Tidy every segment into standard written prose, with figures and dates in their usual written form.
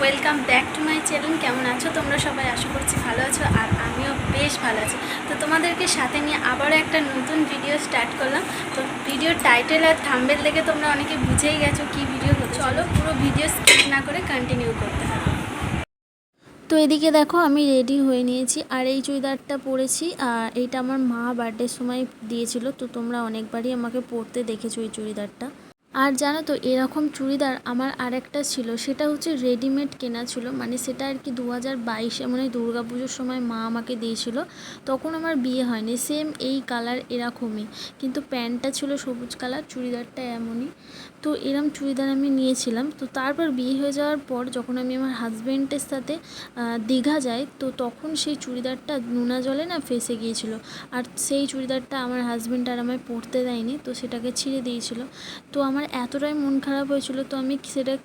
Welcome back to my channel. কেমন আছো তোমরা সবাই? আশা করছি ভালো আছো, আর আমিও বেশ ভালো আছি। তো তোমাদেরকে সাথে নিয়ে আবারও একটা নতুন ভিডিও স্টার্ট করলাম। তো ভিডিওর টাইটেল আর থাম্বনেল দেখে তোমরা অনেকে বুঝেই গেছো কী ভিডিও হচ্ছে। চলো পুরো ভিডিও স্কিপ না করে কন্টিনিউ করতে হবে। তো এদিকে দেখো আমি রেডি হয়ে নিয়েছি, আর এই চুড়িদারটা পরেছি, আর এইটা আমার মা বার্থডের সময় দিয়েছিল। তো তোমরা অনেকবারই আমাকে পরতে দেখেছো এই চুড়িদারটা। আর জানো তো, এরকম চুড়িদার আমার আরেকটা ছিল, সেটা হচ্ছে রেডিমেড কেনা ছিল, মানে সেটা আর কি 2022-এ মানে দুর্গা পুজোর সময় মা আমাকে দিয়েছিল। তখন আমার বিয়ে হয়নি, সেম এই কালার এরকমই, কিন্তু প্যান্টটা ছিল সবুজ কালার, চুড়িদারটা এমনই। তো এরম চুড়িদার আমি নিয়েছিলাম। তো তারপর বিয়ে হয়ে যাওয়ার পর যখন আমি আমার হাজব্যান্ডের সাথে দীঘা যাই, তো তখন সেই চুড়িদারটা নোনা জলে না ফেসে গিয়েছিল। আর সেই চুড়িদারটা আমার হাজব্যান্ড আর আমায় পরতে দেয়নি, তো সেটাকে ছিঁড়ে দিয়েছিল। তো আমার এতটাই মন খারাপ হয়েছিল, তো আমি সেটার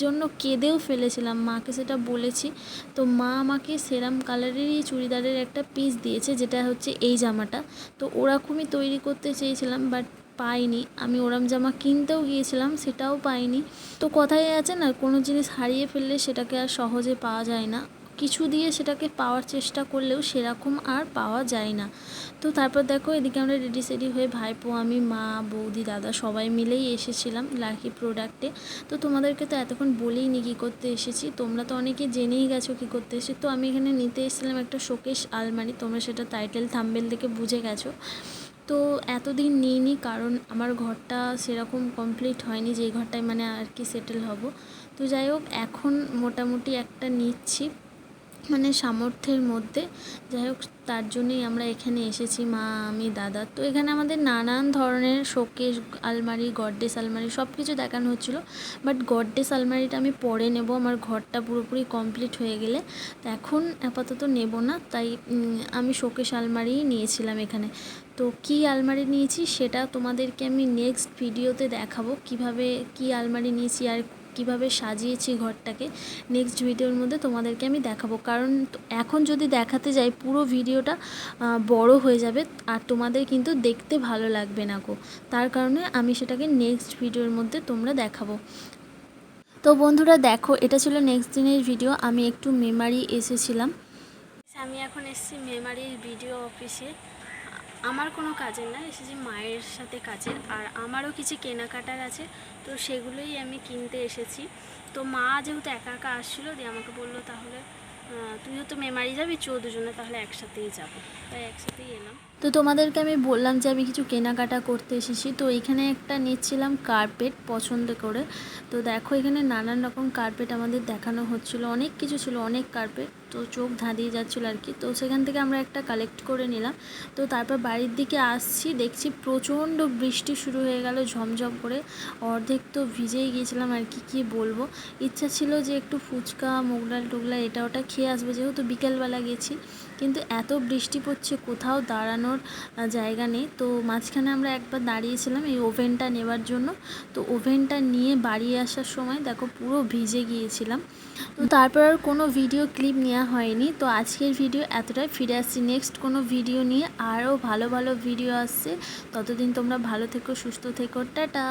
জন্য কেঁদেও ফেলেছিলাম, মাকে সেটা বলেছি। তো মা আমাকে সেরাম কালারেরই চুড়িদারের একটা পিস দিয়েছে, যেটা হচ্ছে এই জামাটা। তো ওরকমই তৈরি করতে চেয়েছিলাম, বাট পাইনি। আমি ওরম জামা কিনতেও গিয়েছিলাম, সেটাও পাইনি। তো কথাই আছে না, কোনো জিনিস হারিয়ে ফেললে সেটাকে আর সহজে পাওয়া যায় না। কিছু দিয়ে সেটাকে পাওয়ার চেষ্টা করলেও সেরকম আর পাওয়া যায় না। তো তারপর দেখো এদিকে আমরা রেডি সেডি হয়ে ভাইপো, আমি, মা, বৌদি, দাদা সবাই মিলেই এসেছিলাম লাকি প্রোডাক্টে। তো তোমাদেরকে তো এতক্ষণ বলেই নি কী করতে এসেছি, তোমরা তো অনেকে জেনেই গেছো কী করতে এসেছি। তো আমি এখানে নিতে এসেছিলাম একটা শোকেস আলমারি, তোমরা সেটা টাইটেল থাম্বনেল দেখে বুঝে গেছো। তো এতদিন নিইনি, কারণ আমার ঘরটা সেরকম কমপ্লিট হয়নি, যে ঘরটায় মানে আর কি সেটেল হব। তো যাই হোক, এখন মোটামুটি একটা নিচ্ছি, মানে সামর্থ্যের মধ্যে। যাই হোক, তার জন্যই আমরা এখানে এসেছি, মা, আমি, দাদা। তো এখানে আমাদের নানান ধরনের শোকেস আলমারি, গডরেজ আলমারি সব কিছু দেখানো হচ্ছিলো। বাট গডরেজ আলমারিটা আমি পরে নেব, আমার ঘরটা পুরোপুরি কমপ্লিট হয়ে গেলে। তো এখন আপাতত নেব না, তাই আমি শোকেস আলমারিই নিয়েছিলাম এখানে। তো কী আলমারি নিয়েছি সেটা তোমাদেরকে আমি নেক্সট ভিডিওতে দেখাবো, কিভাবে কী আলমারি নিয়েছি আর কিভাবে সাজিয়েছি ঘরটাকে। নেক্সট ভিডিওর মধ্যে তোমাদেরকে আমি দেখাবো, কারণ এখন যদি দেখাতে যাই পুরো ভিডিওটা বড় হয়ে যাবে, আর তোমাদের কিন্তু দেখতে ভালো লাগবে না গো। তার কারণে আমি সেটাকে নেক্সট ভিডিওর মধ্যে তোমরা দেখাবো। তো বন্ধুরা দেখো, এটা ছিল নেক্সট দিনের ভিডিও। আমি একটু মেমারি এসেছিলাম। আমি এখন এসেছি মেমারির ভিডিও অফিসে। আমার কোনো কাজের না, এসেছি মায়ের সাথে কাজের, আর আমারও কিছু কেনাকাটার আছে, তো সেগুলোই আমি কিনতে এসেছি। তো মা যেহেতু একা একা আসছিলো, দিয়ে আমাকে বললো তাহলে তুইও তো মেমারি যাবি, দুজনে তাহলে একসাথেই যাবো, তাই একসাথেই এলাম। তো তোমাদেরকে আমি বললাম যে আমি কিছু কেনাকাটা করতে এসেছি। তো এখানে একটা নিচ্ছিলাম কার্পেট পছন্দ করে। তো দেখো এখানে নানান রকম কার্পেট আমাদের দেখানো হচ্ছিলো, অনেক কিছু ছিল, অনেক কার্পেট, তো চোখ ধাঁধিয়ে যাচ্ছিলো আর কি। তো সেখান থেকে আমরা একটা কালেক্ট করে নিলাম। তো তারপর বাড়ির দিকে আসছি, দেখছি প্রচণ্ড বৃষ্টি শুরু হয়ে গেল ঝমঝম করে, অর্ধেক তো ভিজেই গিয়েছিলাম আর কি, কী বলবো। ইচ্ছা ছিল যে একটু ফুচকা, মোগলাই টোগলাই এটা ওটা খেয়ে আসবো, যেহেতু বিকেলবেলা গেছি, কিন্তু এত বৃষ্টি পড়ছে, কোথাও দাঁড়ানোর জায়গা নেই। তো মাঝখানে আমরা একবার দাঁড়িয়েছিলাম এই ওভেনটা নেবার জন্য। তো ওভেনটা নিয়ে বাড়ি আসার সময় দেখো পুরো ভিজে গিয়েছিলাম। তো তারপর আর কোনো ভিডিও ক্লিপ নেওয়া হয়নি। তো আজকের ভিডিও এতটাই, ফিরে আসছি নেক্সট কোনো ভিডিও নিয়ে, আরও ভালো ভালো ভিডিও আসছে। ততদিন তোমরা ভালো থেকো, সুস্থ থেকো, টাটা।